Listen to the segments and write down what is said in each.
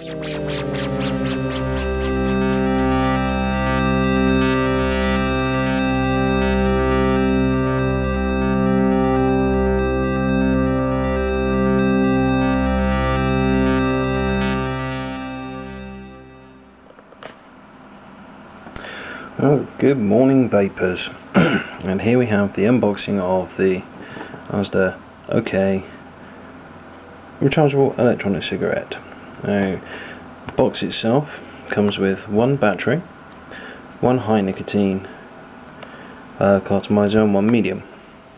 Oh, good morning vapors. And here we have the unboxing of the Asda E Cig rechargeable electronic cigarette. Now, the box itself comes with one battery, one high nicotine cartomizer and one medium.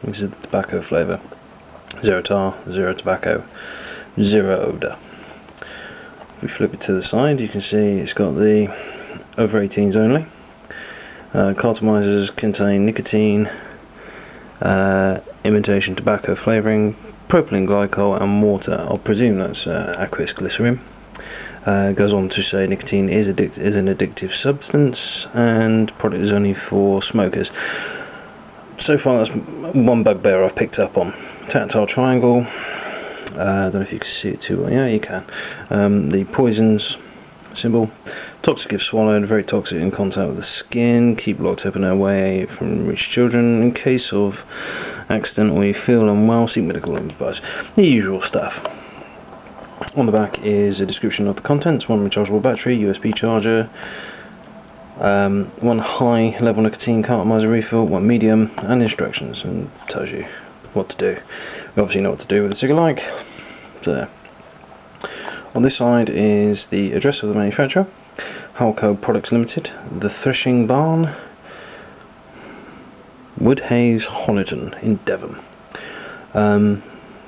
This is the tobacco flavour. 0 tar, 0 tobacco, 0 odour. If we flip it to the side, you can see it's got the over 18s only. Cartomizers contain nicotine, imitation tobacco flavouring, propylene glycol and water. I'll presume that's aqueous glycerin. Goes on to say nicotine is an addictive substance and product is only for smokers. So far that's one bugbear I've picked up on. Tactile triangle, I don't know if you can see it too well. Yeah, you can. The poisons symbol. Toxic if swallowed, very toxic in contact with the skin, keep locked up and away from rich children. In case of accident or you feel unwell, seek medical advice. The usual stuff. On the back is a description of the contents: one rechargeable battery, USB charger, one high level nicotine cartomizer refill, one medium, and instructions, and tells you what to do. We obviously know what to do with a cigarette like. So there. On this side is the address of the manufacturer, Halco Products Limited, the Threshing Barn, Woodhays, Honiton in Devon.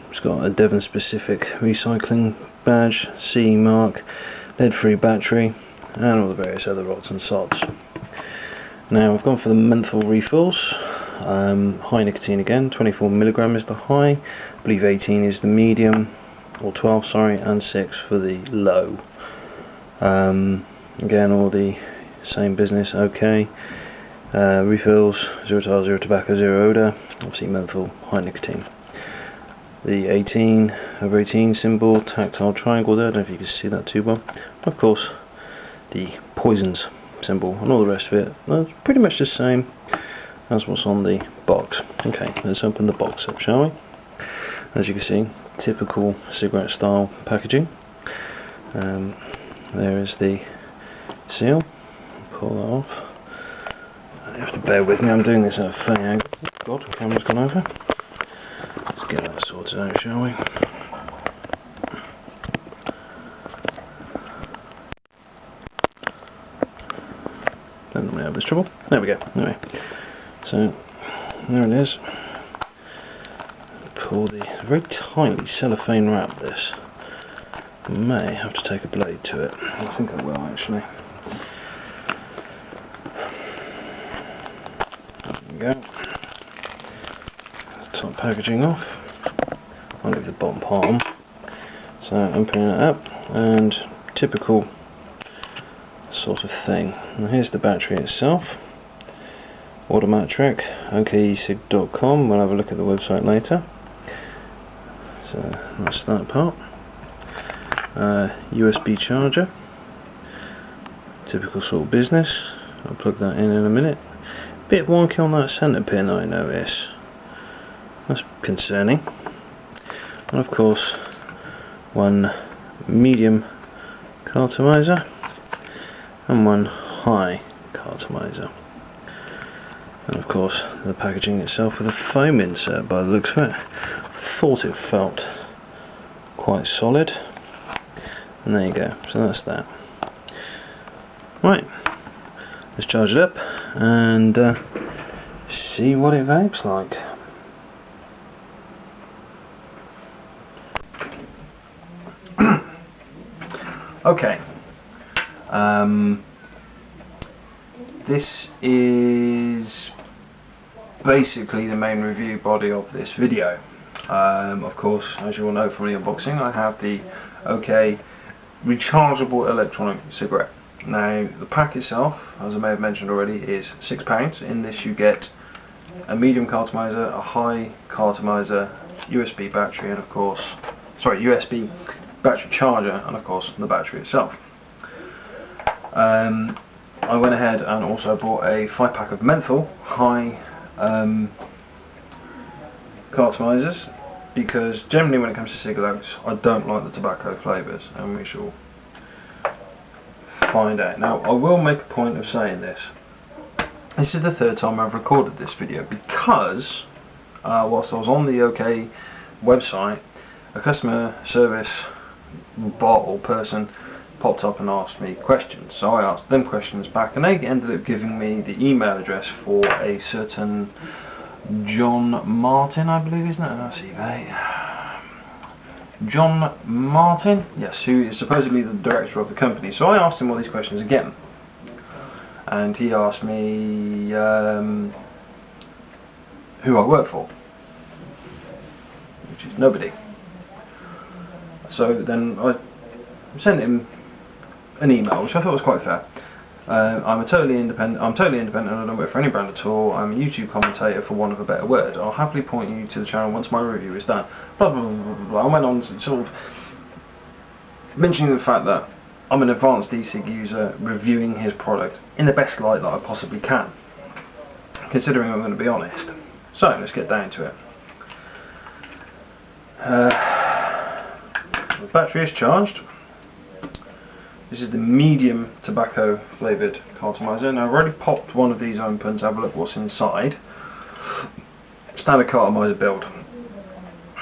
It's got a Devon specific recycling badge, CE mark, lead free battery, and all the various other rods and sods. Now I've gone for the menthol refills. High nicotine again, 24mg is the high, I believe 18 is the medium, or 12 sorry, and 6 for the low. Again, all the same business. Okay. Refills, 0 tar, 0 tobacco, 0 odour, obviously menthol, high nicotine. The 18 over 18 symbol, tactile triangle there, I don't know if you can see that too well. Of course, the poisons symbol and all the rest of it, well, it's pretty much the same as what's on the box. Okay, let's open the box up, shall we? As you can see, typical cigarette style packaging. There is the seal. Pull that off. You have to bear with me, I'm doing this at a funny angle. Oh God, the camera's gone over. Let's get that sorted out, shall we? Don't normally have this trouble. There we go. Anyway, so there it is. Pull the very tiny cellophane wrap. This I may have to take a blade to it. I think I will actually. There we go. Top packaging off. I'll leave the bottom part on. So opening it up, and typical sort of thing. And here's the battery itself. Automatic. okecig.com. We'll have a look at the website later. So that's that part. USB charger. Typical sort of business. I'll plug that in a minute. Bit wonky on that centre pin, I notice. That's concerning. And of course, one medium cartomizer and one high cartomizer. And of course, the packaging itself with a foam insert by the looks of it. Thought it felt quite solid. And there you go. So that's that. Right. Let's charge it up and see what it vapes like. Okay. This is basically the main review body of this video. Of course, as you all know from the unboxing, I have the OK rechargeable electronic cigarette. Now, the pack itself, as I may have mentioned already, is £6. In this you get a medium cartomizer, a high cartomizer, USB battery, and of course, sorry, USB battery charger, and of course the battery itself. I went ahead and also bought a 5-pack of menthol high cartomizers, because generally when it comes to cigarettes I don't like the tobacco flavours, and we shall find out. Now I will make a point of saying this. This is the third time I've recorded this video, because whilst I was on the OK website, a customer service bot or person popped up and asked me questions. So I asked them questions back, and they ended up giving me the email address for a certain John Martin, I believe, isn't it? Let's see, John Martin, yes, who is supposedly the director of the company. So I asked him all these questions again, and he asked me who I work for, which is nobody. So then I sent him an email, which I thought was quite fair. I'm totally independent. I don't work for any brand at all. I'm a YouTube commentator, for want of a better word. I'll happily point you to the channel once my review is done. Blah blah blah blah blah. I went on to sort of mentioning the fact that I'm an advanced E Cig user, reviewing his product in the best light that I possibly can, considering I'm going to be honest. So let's get down to it. The battery is charged. This is the medium tobacco flavoured cartomizer. Now I've already popped one of these open to have a look what's inside. Standard cartomizer build.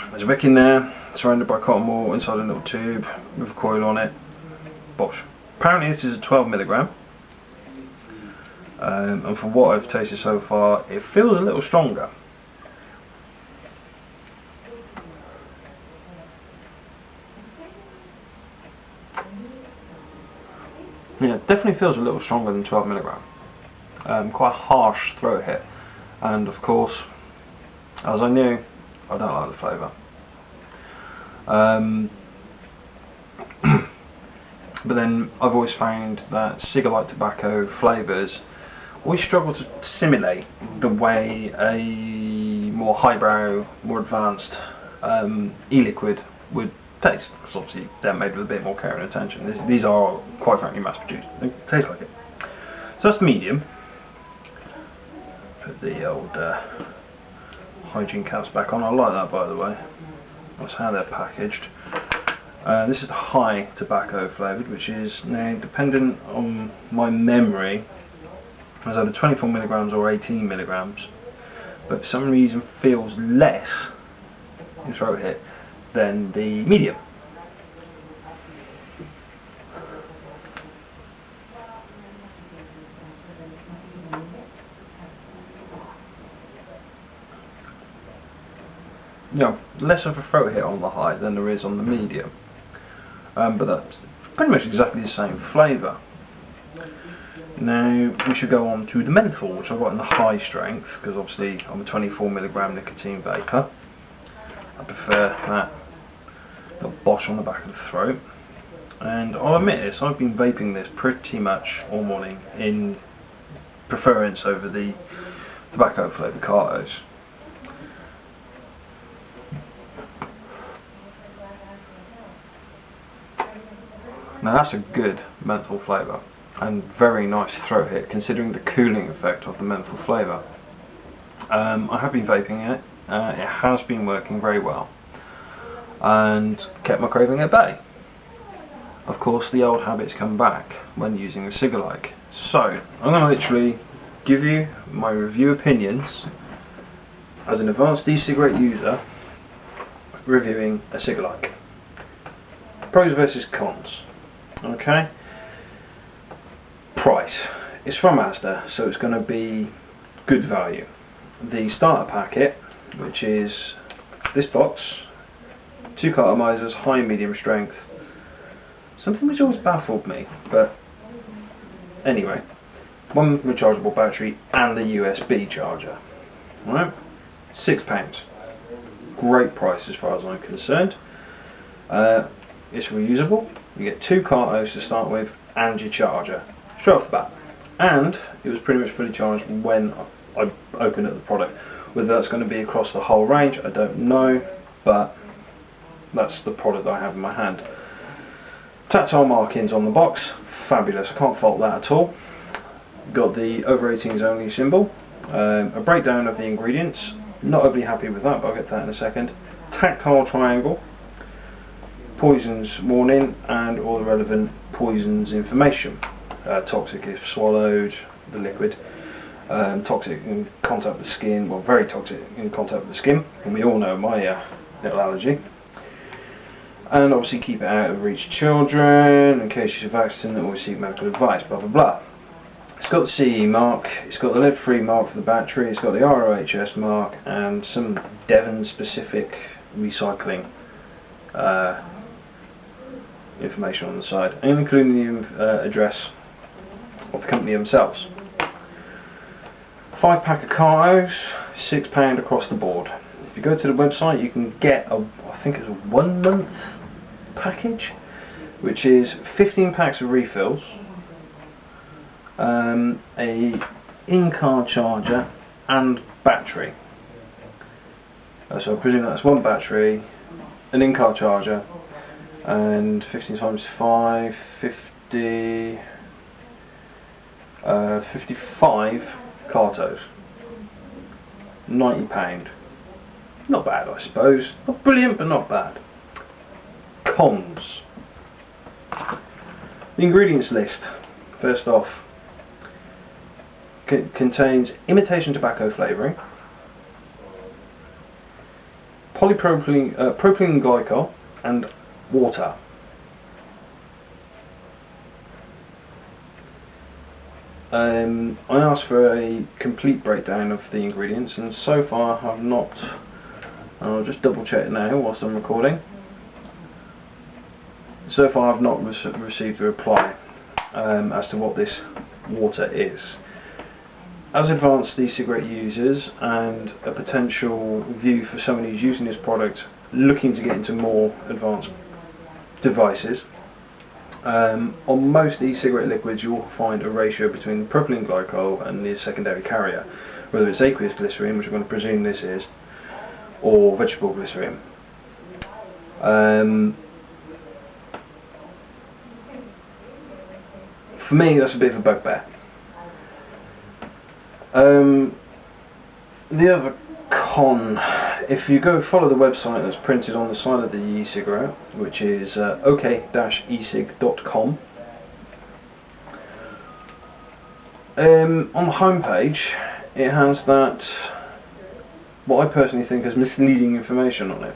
There's a wick in there, surrounded by cotton wool inside a little tube with a coil on it. Bosh. Apparently this is a 12mg. And from what I've tasted so far, it feels a little stronger. Yeah, it definitely feels a little stronger than 12mg. Quite a harsh throat hit, and of course, as I knew, I don't like the flavour. But then I've always found that cigarette tobacco flavours always struggle to simulate the way a more highbrow, more advanced e-liquid would taste, because obviously they're made with a bit more care and attention. These are quite frankly mass produced. They taste like it. So that's the medium. Put the old hygiene caps back on. I like that, by the way. That's how they're packaged. This is the high tobacco flavoured, which is now dependent on my memory as either 24mg or 18mg, but for some reason feels less in throat hit than the medium. Yeah, less of a throat hit on the high than there is on the medium, but that's pretty much exactly the same flavour. Now we should go on to the menthol, which I've got in the high strength, because obviously I'm a 24mg nicotine vapor. I prefer that little bosh on the back of the throat, and I'll admit this, I've been vaping this pretty much all morning in preference over the tobacco flavoured cartos. Now that's a good menthol flavour, and very nice throat hit considering the cooling effect of the menthol flavour. I have been vaping it, it has been working very well and kept my craving at bay. Of course the old habits come back when using a cigarette. So I'm going to literally give you my review opinions as an advanced e-cigarette user reviewing a cigarette. Pros versus cons. Okay. Price. It's from Asda, so it's going to be good value. The starter packet, which is this box, 2 cartomizers, high and medium strength, something which always baffled me, but anyway, 1 rechargeable battery and a USB charger. Alright, £6. Great price as far as I'm concerned. It's reusable. You get 2 cartos to start with and your charger straight off the bat, and it was pretty much fully charged when I opened up the product. Whether that's going to be across the whole range, I don't know, but that's the product that I have in my hand. Tactile markings on the box, fabulous, I can't fault that at all. Got the over 18s only symbol, a breakdown of the ingredients, not overly happy with that but I'll get to that in a second. Tactile triangle, poisons warning and all the relevant poisons information. Toxic if swallowed, the liquid, toxic in contact with the skin, well very toxic in contact with the skin, and we all know my little allergy. And obviously keep it out of reach of children, in case you're vaccinated or seek medical advice, blah blah blah. It's got the CE mark, it's got the lead-free mark for the battery, it's got the ROHS mark and some Devon specific recycling information on the side, and including the address of the company themselves. 5-pack of cartos, £6 across the board. If you go to the website you can get I think it's a 1 month package, which is 15 packs of refills, a in-car charger and battery. So I presume that's one battery, an in-car charger, and 15 times 5, 50, 55 cartos. £90. Not bad, I suppose. Not brilliant, but not bad. Cons. The ingredients list, first off, contains imitation tobacco flavouring, polypropylene propylene glycol and water. I asked for a complete breakdown of the ingredients and so far I've not, I'll just double check now whilst I'm recording, so far I've not received a reply as to what this water is. As advanced e-cigarette users and a potential view for somebody who's using this product looking to get into more advanced devices, on most e-cigarette liquids you'll find a ratio between propylene glycol and the secondary carrier, whether it's aqueous glycerin, which I'm going to presume this is, or vegetable glycerin. For me that's a bit of a bugbear. The other con, if you go follow the website that's printed on the side of the e-cigarette, which is ok-ecig.com, on the homepage it has that, what I personally think is misleading information on it.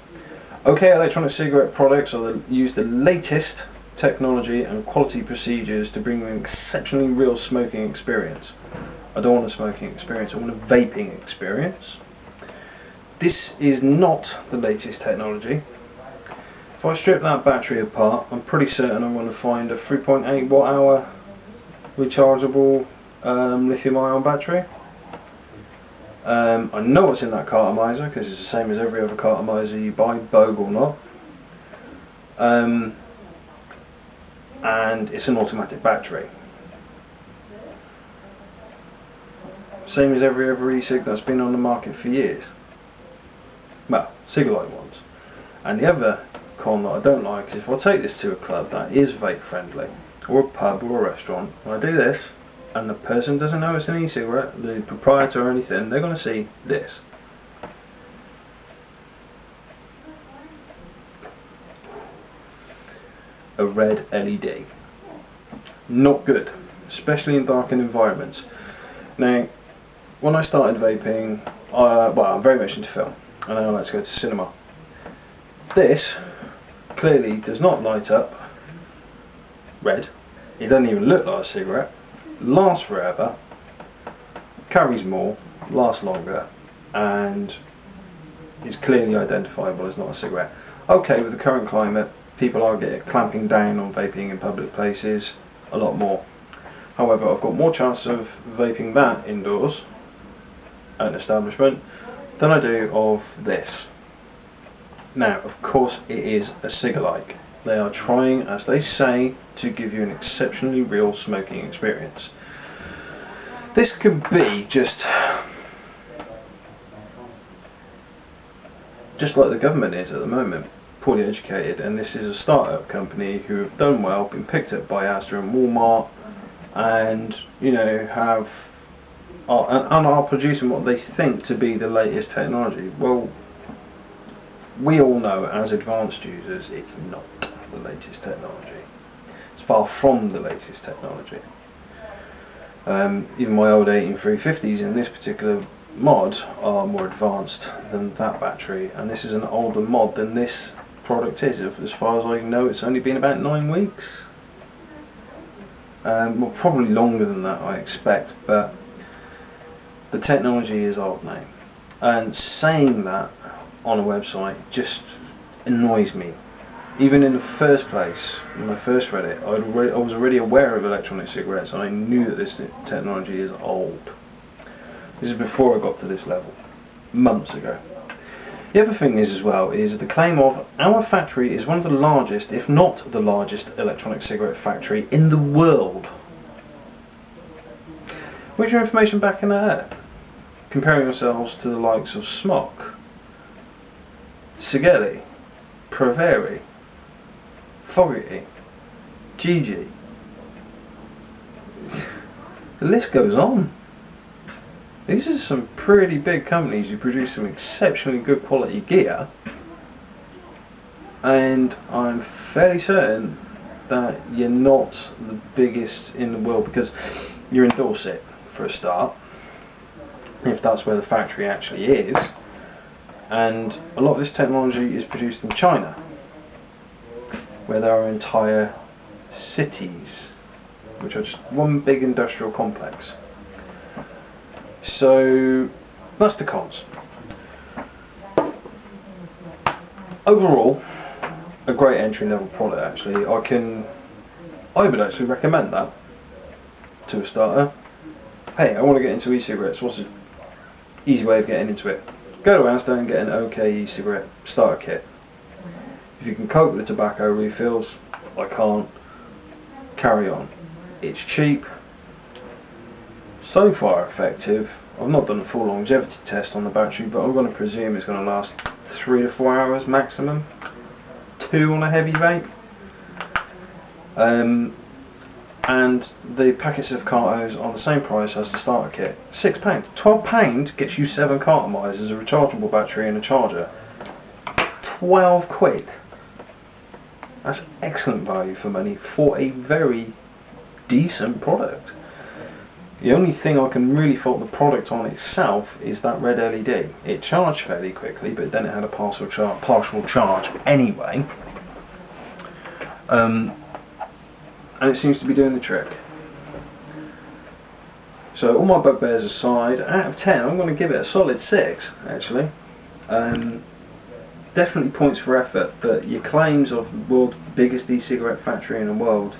OK electronic cigarette products use the latest technology and quality procedures to bring you an exceptionally real smoking experience. I don't want a smoking experience, I want a vaping experience. This is not the latest technology. If I strip that battery apart, I'm pretty certain I'm going to find a 3.8 watt hour rechargeable lithium ion battery. I know what's in that cartomizer because it's the same as every other cartomizer you buy, Bogue or not. And it's an automatic battery. Same as every other e-cig that's been on the market for years. Well, cigarette ones. And the other con that I don't like is if I take this to a club that is vape friendly, or a pub or a restaurant, and I do this, and the person doesn't know it's an e-cigarette, the proprietor or anything, they're going to see this. A red LED. Not good, especially in darkened environments. Now, when I started vaping, well, I'm very much into film, and I like to go to cinema. This clearly does not light up red. It doesn't even look like a cigarette. Lasts forever, carries more, lasts longer, and is clearly identifiable as not a cigarette. Okay, with the current climate, people are clamping down on vaping in public places a lot more. However, I've got more chance of vaping that indoors at an establishment than I do of this. Now, of course, it is a cig-alike. They are trying, as they say, to give you an exceptionally real smoking experience. This could be just like the government is at the moment. poorly educated, and this is a start-up company who have done well, been picked up by Asda and Walmart, and you know are producing what they think to be the latest technology. Well, we all know as advanced users it's not the latest technology. It's far from the latest technology. Even my old 18350s in this particular mod are more advanced than that battery, and this is an older mod than this product is. As far as I know, it's only been about 9 weeks. Well, probably longer than that I expect, but the technology is old now. And saying that on a website just annoys me. Even in the first place, when I first read it, I was already aware of electronic cigarettes, and I knew that this technology is old. This is before I got to this level, months ago. The other thing is as well, is the claim of our factory is one of the largest, if not the largest, electronic cigarette factory in the world. Where's your information backing that up? Comparing ourselves to the likes of Smock, Sigelli, Proveri, Fogarty, Gigi. The list goes on. These are some pretty big companies who produce some exceptionally good quality gear, and I'm fairly certain that you're not the biggest in the world, because you're in Dorset for a start, if that's where the factory actually is, and a lot of this technology is produced in China, where there are entire cities which are just one big industrial complex. So that's the cons. Overall, a great entry level product actually. I would actually recommend that to a starter. Hey, I want to get into e-cigarettes, what's the easy way of getting into it? Go to Asda and get an OK e-cigarette starter kit. If you can cope with the tobacco refills, I can't, carry on. It's cheap, so far effective. I've not done a full longevity test on the battery, but I'm going to presume it's going to last 3 to 4 hours maximum, 2 on a heavy vape. And the packets of cartos are the same price as the starter kit, £6. £12 gets you 7 cartomizers, a rechargeable battery and a charger. 12 quid. That's excellent value for money for a very decent product. The only thing I can really fault the product on itself is that red LED. It charged fairly quickly, but then it had a partial charge anyway. And it seems to be doing the trick. So all my bugbears aside, out of 10 I'm going to give it a solid 6 actually. Definitely points for effort, but your claims of the world's biggest e-cigarette factory in the world,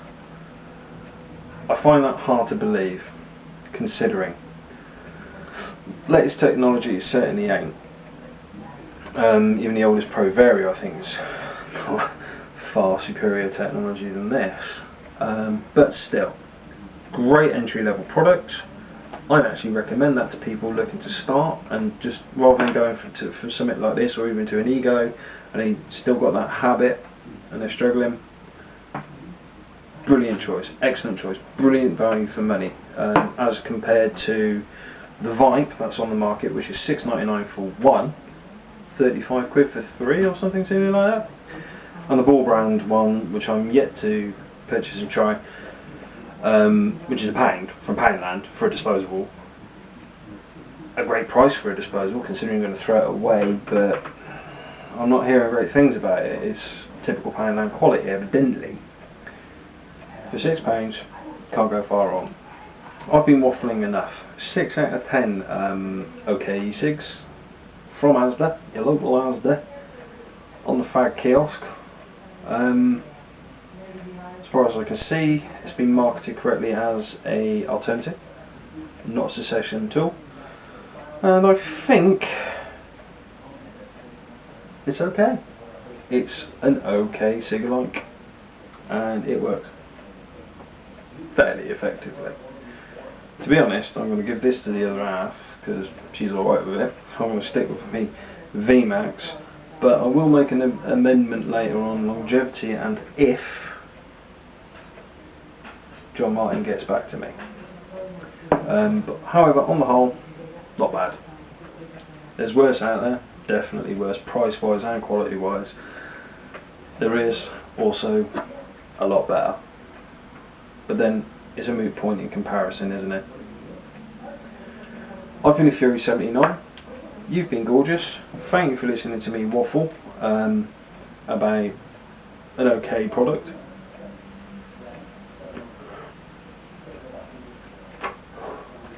I find that hard to believe, considering latest technology it certainly ain't. Even the oldest Proveri I think is far superior technology than this, but still, great entry level product. I'd actually recommend that to people looking to start, and just rather than going for something like this, or even to an ego, and they still got that habit and they're struggling. Brilliant choice, excellent choice, brilliant value for money, as compared to the Vipe that's on the market, which is £6.99 for 1, 35 quid for 3 or something like that, and the Ball brand one, which I'm yet to purchase and try, which is £1 from Poundland for a disposable. A great price for a disposable, considering I'm going to throw it away, but I'm not hearing great things about it. It's typical Poundland quality, evidently. For £6, can't go far wrong. I've been waffling enough. 6 out of 10 OK E Cigs from Asda, your local Asda, on the fag kiosk. As far as I can see, it's been marketed correctly as a alternative, not a cessation tool, and I think it's okay. It's an okay cig-alike, and it works fairly effectively. To be honest, I'm going to give this to the other half because she's alright with it. I'm going to stick with me VMAX But I will make an amendment later on longevity and if John Martin gets back to me. But however, on the whole, not bad. There's worse out there, definitely worse, price wise and quality wise. There is also a lot better. But then it's a moot point in comparison, isn't it? I've been a Fury 79. You've been gorgeous. Thank you for listening to me waffle about an okay product.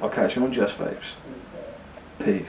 I'll catch you on Just Vapes. Peace.